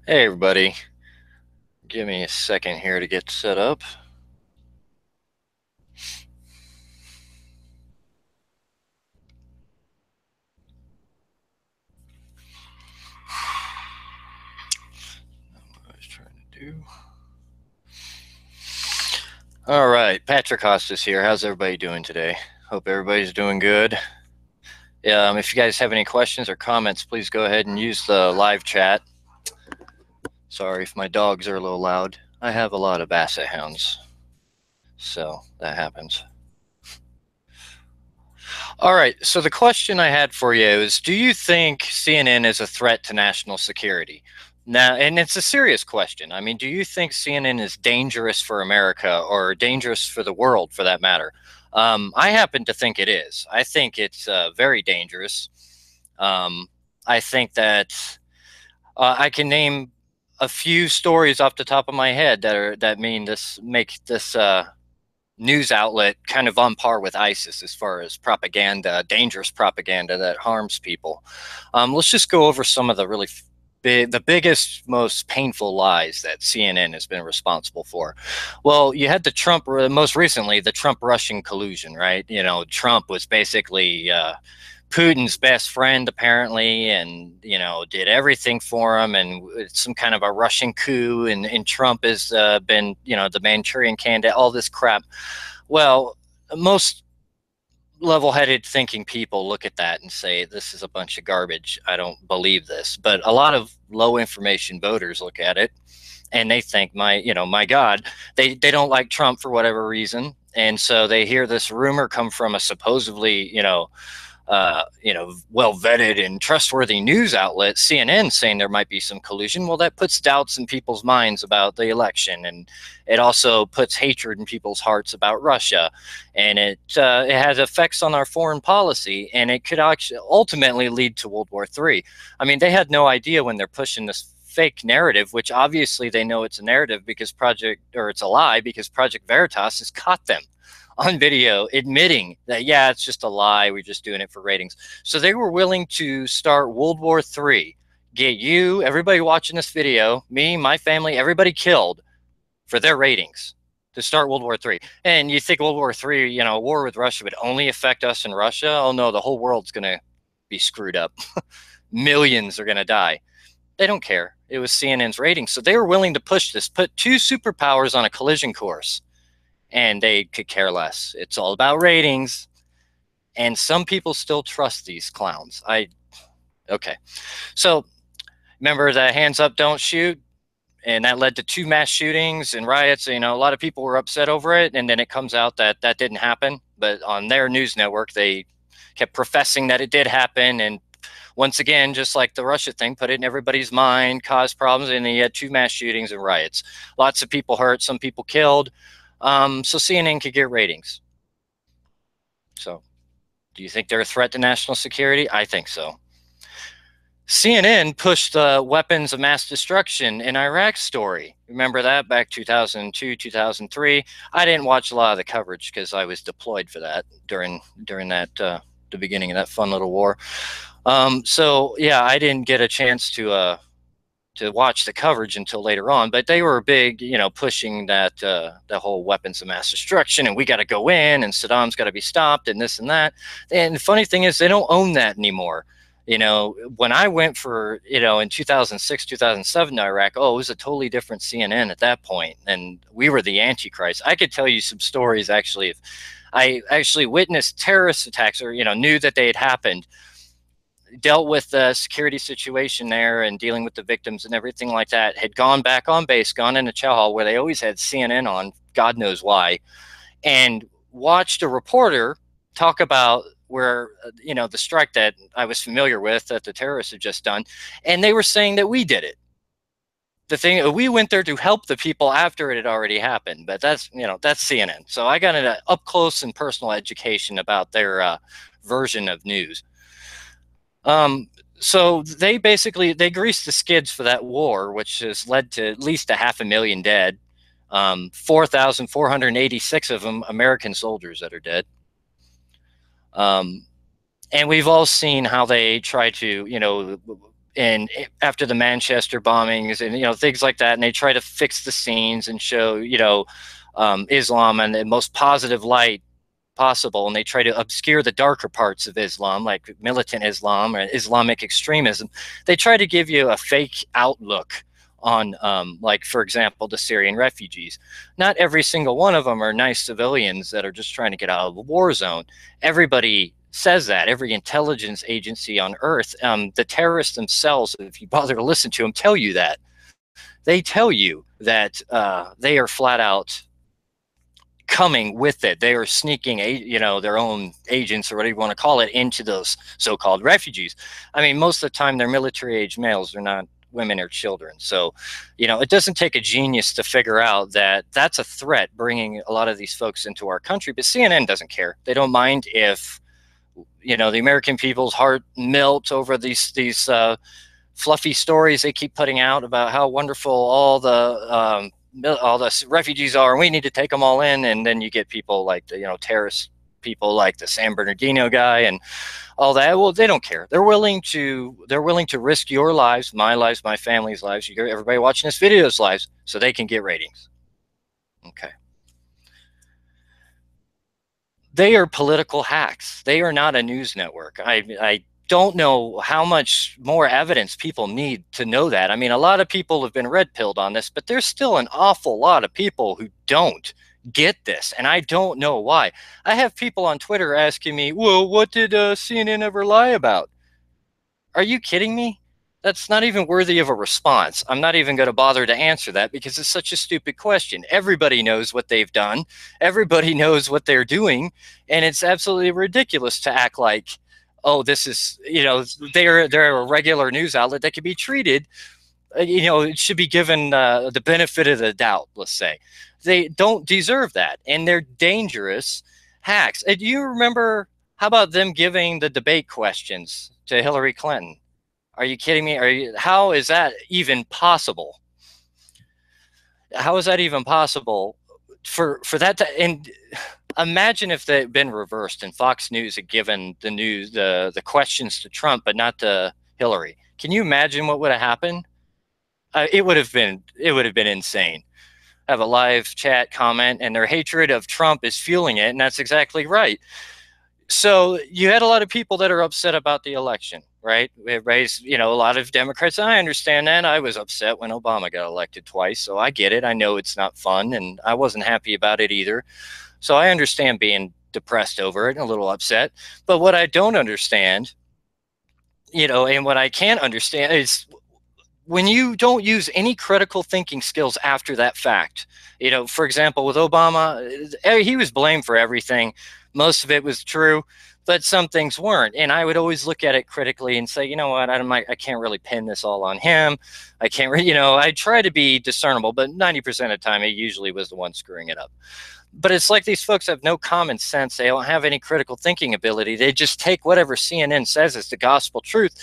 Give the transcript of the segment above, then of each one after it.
Hey everybody, give me a second here to get set up. What I was trying to do. All right, Patrick Hostas here. How's everybody doing today? Hope everybody's doing good. If you guys have any questions or comments, please go ahead and use the live chat. Sorry if my dogs are a little loud. I have a lot of basset hounds, so that happens. All right, so the question I had for you is, do you think CNN is a threat to national security? Now, and it's a serious question. I mean, do you think CNN is dangerous for America or dangerous for the world for that matter? I happen to think it is. I think it's very dangerous. Um, I think that I can name a few stories off the top of my head that mean this make this news outlet kind of on par with ISIS as far as propaganda, dangerous propaganda that harms people. Let's just go over some of the really the biggest, most painful lies that CNN has been responsible for. Well, you had the Trump, most recently, the Trump Russian collusion, right? You know, Trump was basically Putin's best friend apparently, and did everything for him, and it's some kind of a Russian coup, and Trump has been the Manchurian candidate, all this crap. Well, most level-headed thinking people look at that and say this is a bunch of garbage. I don't believe this. But a lot of low information voters look at it and they think my God, they don't like Trump for whatever reason, and so they hear this rumor come from a supposedly well vetted and trustworthy news outlet, CNN, saying there might be some collusion. Well, that puts doubts in people's minds about the election, and it also puts hatred in people's hearts about Russia, and it has effects on our foreign policy, and it could actually ultimately lead to World War III. I mean, they had no idea when they're pushing this fake narrative, which obviously they know it's a narrative because it's a lie because Project Veritas has caught them on video admitting that, yeah, it's just a lie. We're just doing it for ratings. So they were willing to start World War III, get you, everybody watching this video, me, my family, everybody killed for their ratings to start World War III. And you think World War III, a war with Russia would only affect us in Russia? Oh no, the whole world's going to be screwed up. Millions are going to die. They don't care. It was CNN's ratings. So they were willing to push this, put two superpowers on a collision course, and they could care less. It's all about ratings. And some people still trust these clowns. Okay. So remember the hands up, don't shoot? And that led to two mass shootings and riots. A lot of people were upset over it. And then it comes out that that didn't happen. But on their news network, they kept professing that it did happen. And once again, just like the Russia thing, put it in everybody's mind, caused problems. And then you had two mass shootings and riots. Lots of people hurt, some people killed. So CNN could get ratings. So do you think they're a threat to national security? I think so. CNN pushed the weapons of mass destruction in Iraq story. Remember that back 2002, 2003? I didn't watch a lot of the coverage because I was deployed for that during that the beginning of that fun little war. So yeah, I didn't get a chance to watch the coverage until later on, but they were big, pushing that the whole weapons of mass destruction, and we got to go in, and Saddam's got to be stopped, and this and that. And the funny thing is, they don't own that anymore. When I went for, in 2006, 2007 to Iraq, oh, it was a totally different CNN at that point, and we were the Antichrist. I could tell you some stories actually. If I actually witnessed terrorist attacks or knew that they had happened, dealt with the security situation there and dealing with the victims and everything like that, had gone back on base, gone into chow hall where they always had CNN on, God knows why, and watched a reporter talk about where, the strike that I was familiar with that the terrorists had just done. And they were saying that we did it. The thing, we went there to help the people after it had already happened, but that's CNN. So I got an up close and personal education about their version of news. So they basically they greased the skids for that war, which has led to at least 500,000 dead. 4,486 of them American soldiers that are dead. Um, and we've all seen how they try to, and after the Manchester bombings and, you know, things like that. And they try to fix the scenes and show, you know, Islam in the most positive light possible. And they try to obscure the darker parts of Islam, like militant Islam or Islamic extremism. They try to give you a fake outlook on, like, for example, the Syrian refugees. Not every single one of them are nice civilians that are just trying to get out of a war zone. Everybody says that. Every intelligence agency on earth, the terrorists themselves, if you bother to listen to them, tell you that. They tell you that they are flat out coming with it. They are sneaking, you know, their own agents or whatever you want to call it into those so-called refugees. I mean, most of the time they're military-age males. They're not women or children. So, you know, it doesn't take a genius to figure out that that's a threat, bringing a lot of these folks into our country. But CNN doesn't care. They don't mind if, you know, the American people's heart melts over these fluffy stories they keep putting out about how wonderful all the refugees are, and we need to take them all in. And then you get people like the, you know, terrorist people like the San Bernardino guy and all that. Well, they don't care. They're willing to risk your lives, my lives, my family's lives, everybody watching this video's lives, so they can get ratings. Okay. They are political hacks. They are not a news network. I don't know how much more evidence people need to know that. I mean, a lot of people have been red pilled on this, but there's still an awful lot of people who don't get this, and I don't know why. I have people on Twitter asking me, well, what did CNN ever lie about? Are you kidding me? That's not even worthy of a response. I'm not even going to bother to answer that because it's such a stupid question. Everybody knows what they've done. Everybody knows what they're doing. And it's absolutely ridiculous to act like, oh, this is, you know, they're a regular news outlet that can be treated, you know, it should be given the benefit of the doubt, let's say. They don't deserve that. And they're dangerous hacks. And do you remember, how about them giving the debate questions to Hillary Clinton? Are you kidding me? How is that even possible? How is that even possible for that to, and imagine if they had been reversed and Fox News had given the questions to Trump, but not to Hillary. Can you imagine what would have happened? It would have been insane. Have a live chat comment, and their hatred of Trump is fueling it, and that's exactly right. So you had a lot of people that are upset about the election, right? Everybody's, you know, a lot of Democrats. I understand that. I was upset when Obama got elected twice, so I get it. I know it's not fun, and I wasn't happy about it either. So I understand being depressed over it and a little upset. But what I don't understand, you know, and what I can't understand is when you don't use any critical thinking skills after that fact. You know, for example, with Obama, he was blamed for everything. Most of it was true, but some things weren't. And I would always look at it critically and say, you know what, I can't really pin this all on him. I can't, you know, I try to be discernible, but 90% of the time, he usually was the one screwing it up. But it's like these folks have no common sense. They don't have any critical thinking ability. They just take whatever CNN says as the gospel truth,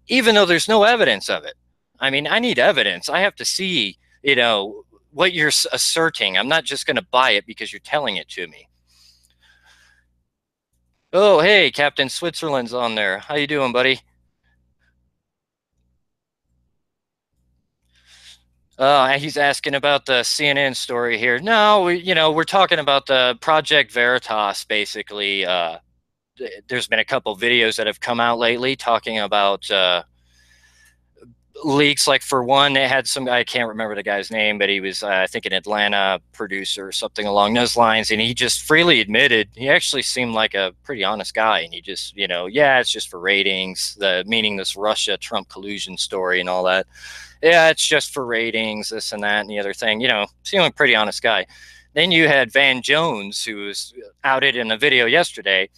even though there's no evidence of it. I mean, I need evidence. I have to see, you know, what you're asserting. I'm not just going to buy it because you're telling it to me. Oh, hey, Captain Switzerland's on there. How you doing, buddy? He's asking about the CNN story here. No, you know, we're talking about the Project Veritas, basically. There's been a couple videos that have come out lately talking about leaks. Like, for one, they had some guy, I can't remember the guy's name, but he was, I think, an Atlanta producer or something along those lines. And he just freely admitted, he actually seemed like a pretty honest guy. And he just, you know, yeah, it's just for ratings, meaning this Russia-Trump collusion story and all that. Yeah, it's just for ratings, this and that and the other thing. You know, seemed like a pretty honest guy. Then you had Van Jones, who was outed in a video yesterday.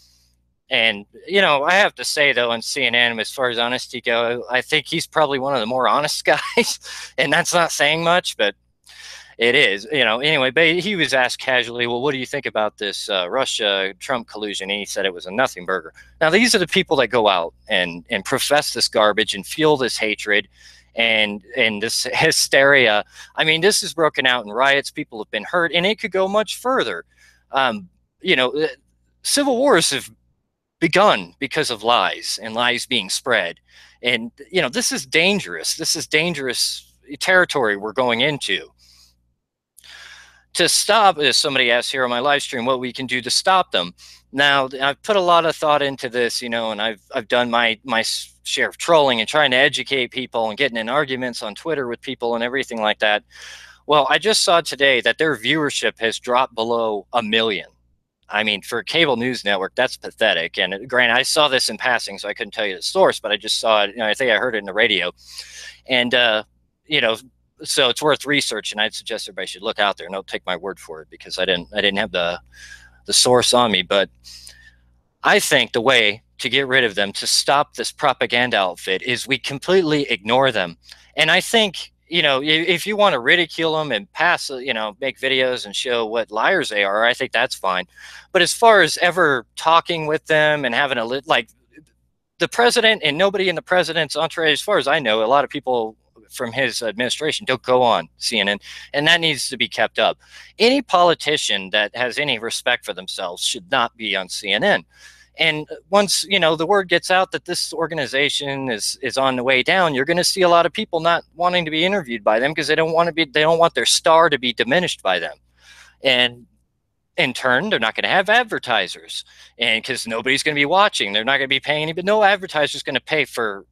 And, you know, I have to say, though, on CNN, as far as honesty go, I think he's probably one of the more honest guys. And that's not saying much, but it is. You know, anyway, but he was asked casually, well, what do you think about this Russia-Trump collusion? And he said it was a nothing burger. Now, these are the people that go out and profess this garbage and fuel this hatred and this hysteria. I mean, this is broken out in riots. People have been hurt, and it could go much further. You know, civil wars have begun because of lies and lies being spread. And, this is dangerous. This is dangerous territory we're going into. To stop, as somebody asked here on my live stream, what we can do to stop them. Now, I've put a lot of thought into this, and I've done my share of trolling and trying to educate people and getting in arguments on Twitter with people and everything like that. Well, I just saw today that their viewership has dropped below 1 million. I mean, for a cable news network, that's pathetic. And granted, I saw this in passing, so I couldn't tell you the source, but I just saw it. I think I heard it in the radio. And, so it's worth research, and I'd suggest everybody should look out there. And don't take my word for it, because I didn't have the source on me. But I think the way to get rid of them, to stop this propaganda outfit, is we completely ignore them. And I think, if you want to ridicule them and make videos and show what liars they are, I think that's fine. But as far as ever talking with them and having like the president and nobody in the president's entourage, as far as I know, a lot of people from his administration don't go on CNN, and that needs to be kept up. Any politician that has any respect for themselves should not be on CNN. And once, the word gets out that this organization is on the way down, you're going to see a lot of people not wanting to be interviewed by them because they don't want their star to be diminished by them. And in turn, they're not going to have advertisers, and because nobody's going to be watching, they're not going to be paying any, but no advertiser's going to pay for,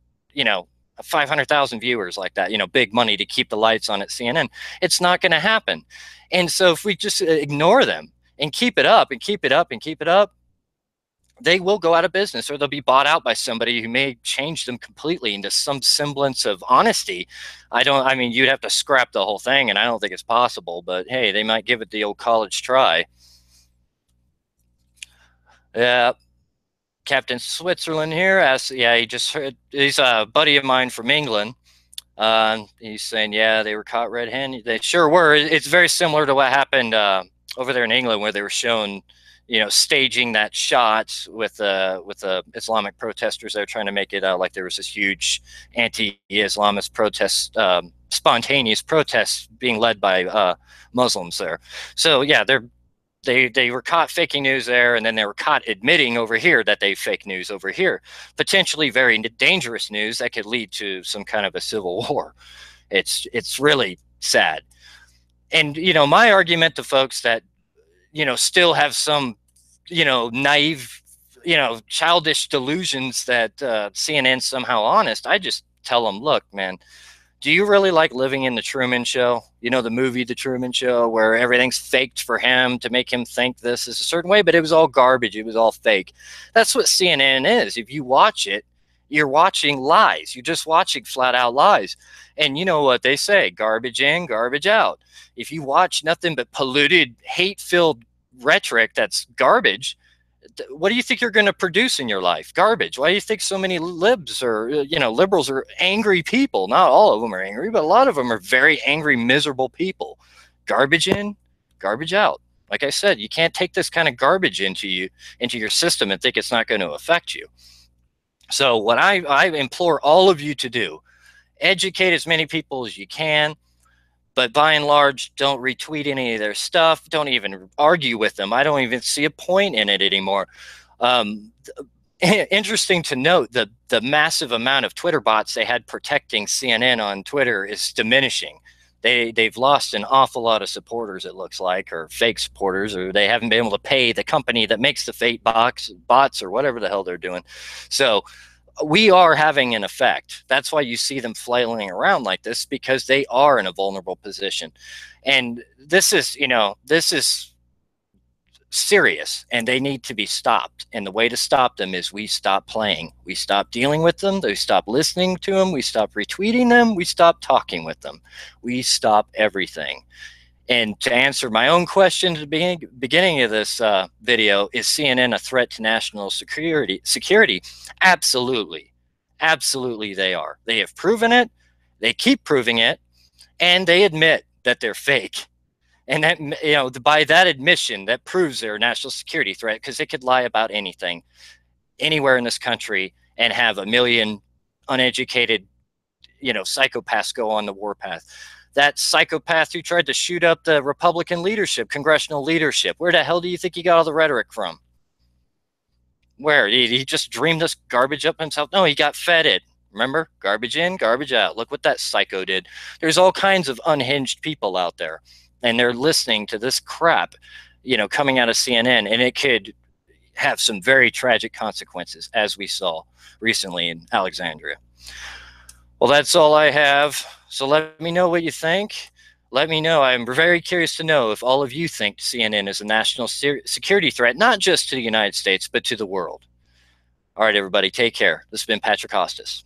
500,000 viewers like that, big money to keep the lights on at CNN. It's not going to happen. And so if we just ignore them and keep it up and keep it up and keep it up, they will go out of business, or they'll be bought out by somebody who may change them completely into some semblance of honesty. You'd have to scrap the whole thing, and I don't think it's possible, but hey, they might give it the old college try. Yeah. Captain Switzerland here asks, he just heard, he's a buddy of mine from England. He's saying, yeah, they were caught red-handed. They sure were. It's very similar to what happened over there in England, where they were shown, staging that shot with the Islamic protesters. They're trying to make it like there was this huge anti-Islamist protest, spontaneous protests being led by Muslims there. So yeah, they were caught faking news there, and then they were caught admitting over here that they fake news over here. Potentially very dangerous news that could lead to some kind of a civil war. It's really sad. And, my argument to folks that, still have some, naive, childish delusions that CNN's somehow honest, I just tell them, look, man, do you really like living in the Truman Show? The movie The Truman Show, where everything's faked for him to make him think this is a certain way, but it was all garbage. It was all fake. That's what CNN is. If you watch it, you're watching lies. You're just watching flat out lies. And you know what they say, garbage in, garbage out. If you watch nothing but polluted, hate-filled rhetoric that's garbage, what do you think you're going to produce in your life? Garbage. Why do you think so many libs or, liberals are angry people? Not all of them are angry, but a lot of them are very angry, miserable people. Garbage in, garbage out. Like I said, you can't take this kind of garbage into your system and think it's not going to affect you. So what I implore all of you to do, educate as many people as you can, but by and large, don't retweet any of their stuff. Don't even argue with them. I don't even see a point in it anymore. Interesting to note, the massive amount of Twitter bots they had protecting CNN on Twitter is diminishing. They've lost an awful lot of supporters, it looks like, or fake supporters, or they haven't been able to pay the company that makes the fake bots or whatever the hell they're doing. So we are having an effect. That's why you see them flailing around like this, because they are in a vulnerable position. And this is, this is serious, and they need to be stopped. And the way to stop them is we stop playing. We stop dealing with them. We stop listening to them. We stop retweeting them. We stop talking with them. We stop everything. And to answer my own question at the beginning of this video, is CNN a threat to national security? Absolutely. Absolutely they are. They have proven it. They keep proving it. And they admit that they're fake. And that, by that admission, that proves they're a national security threat, because they could lie about anything, anywhere in this country, and have 1 million uneducated, psychopaths go on the warpath. That psychopath who tried to shoot up the Republican leadership, congressional leadership, where the hell do you think he got all the rhetoric from? Where? He just dreamed this garbage up himself? No, he got fed it. Remember? Garbage in, garbage out. Look what that psycho did. There's all kinds of unhinged people out there, and they're listening to this crap, coming out of CNN, and it could have some very tragic consequences, as we saw recently in Alexandria. Well, that's all I have. So let me know what you think. Let me know. I'm very curious to know if all of you think CNN is a national security threat, not just to the United States, but to the world. All right, everybody, take care. This has been Patrick Hostis.